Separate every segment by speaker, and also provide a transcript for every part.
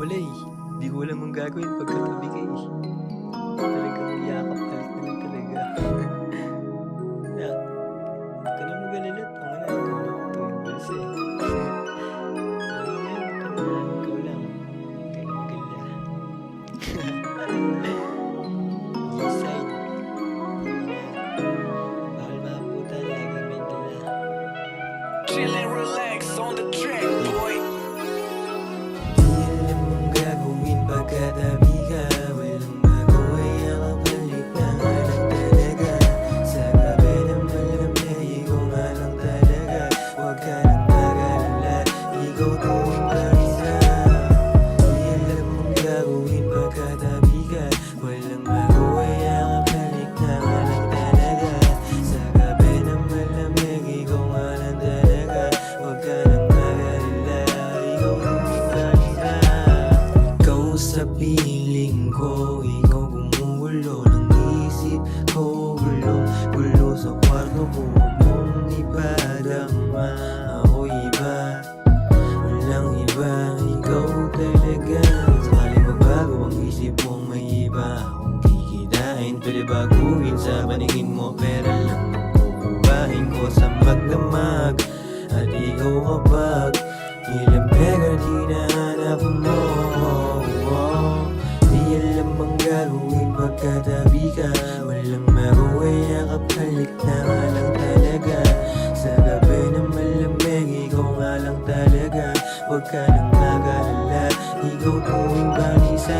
Speaker 1: wala eh. Di ko alam ang gagawin pagkatabi ka eh. Talagang yakap ka lang talaga. Na, huwag ka na mag-alala. Tanga na, ikaw na tuwing balsa eh. Ano na yun, tanga na, ikaw lang. Huwag ka na mag-alala. Eastside. Bawal maabutan, laging may dala.
Speaker 2: Chill and relax on the track, boy.
Speaker 1: Di alam mong gagawin pagkatabi ka. Walang magawa, yakapalik na nga lang talaga. Sa gabi na malamig, ikaw nga lang talaga. Huwag ka nang mag-alala, ikaw tuwing balisa. Di alam mong gagawin pagkatabi ka. Walang magawa, yakapalik na nga lang talaga. Sa gabi na malamig, ikaw nga lang talaga. Huwag ka nang mag-alala, ikaw tuwing balisa. Ikaw sa piling ko, ikaw gumugulo ng isip ko. Gulo sa kwarto ko, huwag mong ipadama. Ako iba, walang iba, ikaw talaga. Sakaling magbago ang isip mong may iba akong kikitain, pwede baguhin sa paningin mo. Pera lang ang kukuhain ko sa magdamag. At ikaw kapag ilang pera di nahanap mo. Di alam ang gagawin pagkatabi ka. Walang magawa, yakap halik na nga lang talaga. Sa gabi na malamig, ikaw nga lang talaga. Huwag ka nang mag-alala, ikaw tuwing balisa.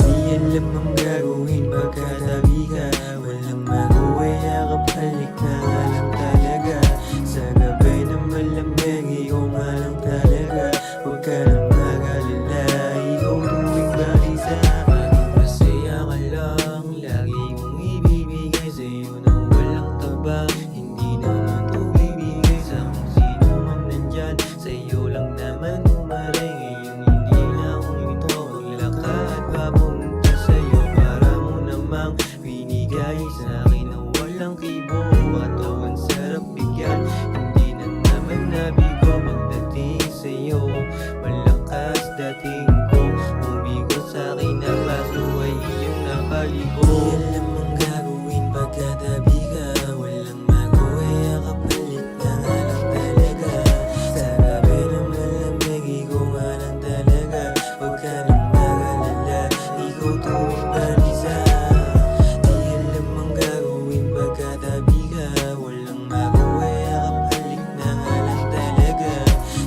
Speaker 1: Di alam ang gagawin pagkatabi ka. Walang magawa, yakap halik na nga lang talaga. Sa gabi na malamig, ikaw nga lang talaga. Huwag ka nang mag-alala, ikaw tuwing balisa. Maging masaya ka lang, lagi kong ibibigay sa'yo nang walang taba. Hindi naman to bibigay sa kung sino man nandyan. Sa'yo lang naman umaring, ngayon hindi na akong ito. Maglakad papunta sa'yo para mo namang binigay sa'kin na walang kibo. Katawan sarap bigyan, hindi na naman nabigo pagdating sa'yo. Malakas dating ko, umigot sa'kin na baso ay iyong napaligo. Di alam ang gagawin pagkatabi ka. Walang magawa, yakap halik na nga lang talaga. Sa gabi na malamig, ikaw nga lang talaga. Huwag ka nang mag-alala, ikaw tuwing balisa. Di alam ang gagawin pagkatabi ka. Walang magawa, yakap halik na nga lang talaga.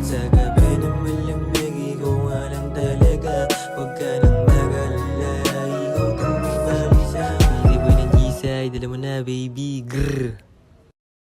Speaker 1: Sa gabi na malamig, ikaw nga lang talaga. Huwag ka nang mag-alala, ikaw tuwing balisa. Hindi boy ng Eastside, dala mo na baby, grrr.